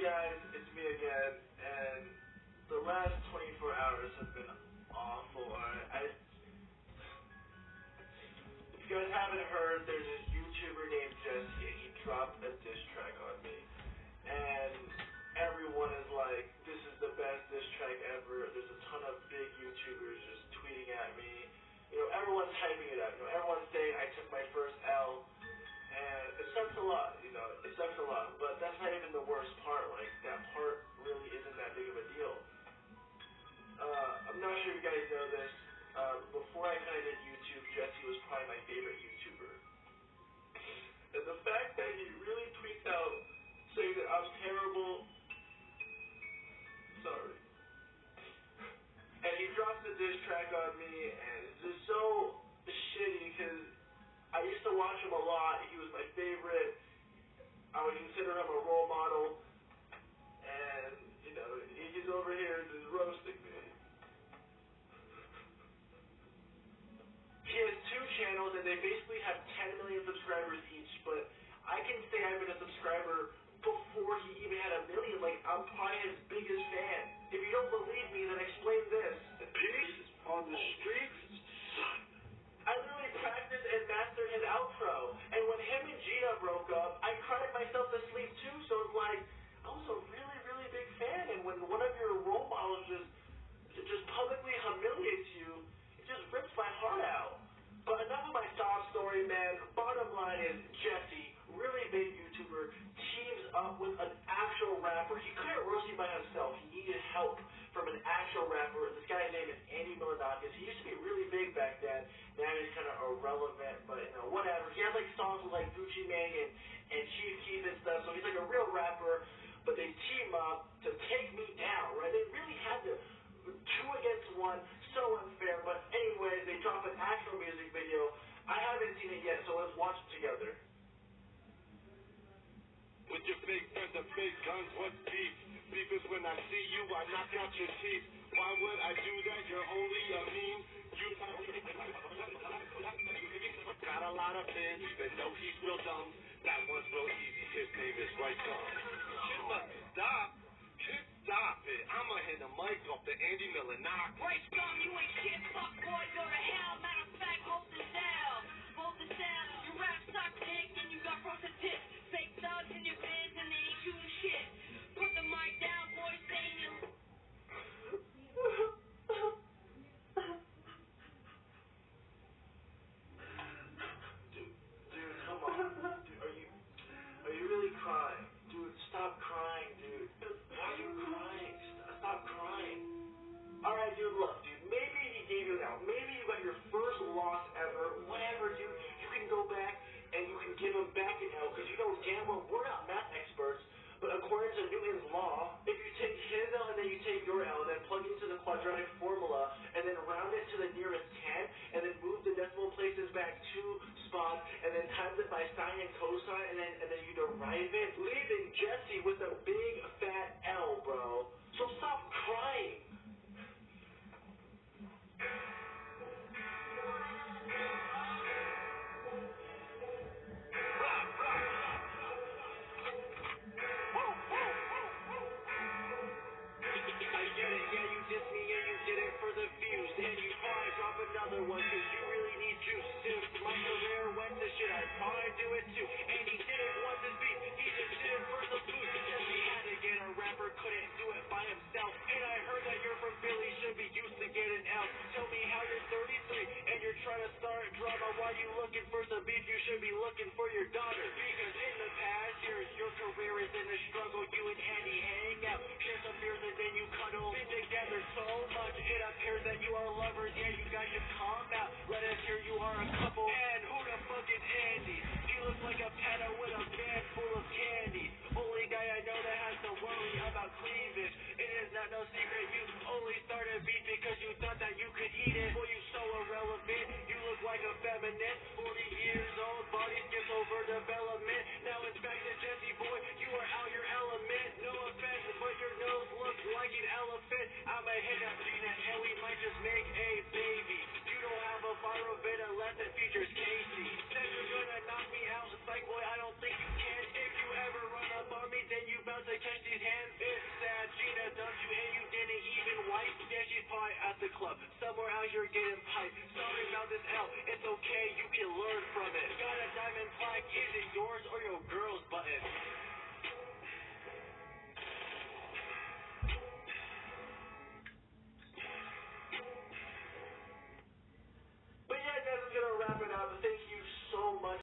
guys, it's me again, and the last 24 hours have been awful. If you guys haven't heard, there's a YouTuber named Jesse, and he dropped a diss track on me, and everyone is like, this is the best diss track ever. There's a ton of big YouTubers just tweeting at me. You know, everyone's hyping it up. You know, everyone's saying I took my first L. And it sucks a lot, you know, it sucks a lot, but that's not even the worst part, like, that part really isn't that big of a deal. I'm not sure if you guys know this, before I kinda did YouTube, Jesse was probably my favorite YouTuber. And the fact that he really tweets out saying that I'm terrible, sorry, and he drops the diss track on me, and it's just so shitty, because I used to watch him a lot. He was my favorite. I would consider him a role model. And, you know, he's over here just roasting me. He has 2 channels, and they basically have 10 million subscribers each. But I can say I've been a subscriber before he even had 1 million. Like, I'm probably his biggest fan. If you don't believe me, then explain this. Peace on the streets, son. I literally practiced and mastered his outro. And when him and Gina broke up, I cried myself to sleep too. So it's like, I was a really, really big fan. And when one of your role models just publicly humiliates you, it just rips my heart out. But enough of my sob story, man. Bottom line is, Jesse, really big YouTuber, teams up with an actual rapper. He couldn't roast me by himself. He needed help from an actual rapper. This guy's name is Andy Milanakis. He used to be really big back then. Now he's kind of irrelevant, but you know, whatever. He has like songs with like Gucci Mane and Chief Keef and stuff, so he's like a real rapper. But they team up to take me down, right? They really had to 2 against 1, so unfair. But anyway, they drop an actual music video. I haven't seen it yet, so let's watch it together. With your fake friends and fake guns, what's beef? Beef is when I see you, I knock out your teeth. Why would I do that? You're only a meme. You got a lot of fans, even though he's real dumb. That one's real easy, his name is Right Gum. You must stop. Just stop it. I'ma hand the mic off to Andy Milanakis. Right Gum, you ain't shit, fuck boy, go to hell. Matter of fact, hold this down. Hold this down. Your rap sucks dick and you got frozen tits. Fake thugs in your bands and they ain't shooting shit. Put the mic down, boy, saying you. Dude, come on. Dude, are you really crying? Dude, stop crying, dude. Why are you crying? Stop crying. Alright, dude, look, dude, maybe he gave you an out. Maybe you got your first loss ever. Whatever, dude. You can go back and you can give him back an L, because you know damn well we're not math experts, but according to Newton's law, if you take his L and then you take your L and then plug it into the quadratic formula and then round it to the nearest 10 and then move the decimal places back 2 spots and then times it by sine and cosine and then you derive it, leaving Jesse with a big fat L, bro. So stop crying. Another one, cause you really need juice. If my career went to shit, I'd probably do it too. And he didn't want this beat, he just did it for the food. Because he had to get a rapper, couldn't do it by himself. And I heard that you're from Philly, should be used to getting out. Tell me how you're 33 and you're trying to start drama. While you looking for some beef, you should be looking for your daughter. Because in the past years, your career is in a struggle. You and Andy hang out, share some beers and then you cuddle. Been together so much, it appears that you are lovers. Yeah, you guys should calm out. Let us hear you are a couple. And who the fuck is Andy? He looks like a pedo with a van full of candy. Only guy I know that has to worry about cleavage. It is not no secret you only started beef because you thought that you could eat it. Boy, you so irrelevant. You look like a feminist. 40 years old, body skips over development. Now it's back to Jesse, boy. You are out your element. No offense, but your nose looks like an elephant. I'ma hit up Gina and we might just make a baby. You don't have a viral vid unless it features Casey. Send your catch these hands. It's sad Gina dumped you and you didn't even wipe. Yeah, she's probably at the club, somewhere out here getting piped. Sorry about this L, it's okay, you can learn from it. Got a diamond plaque, is it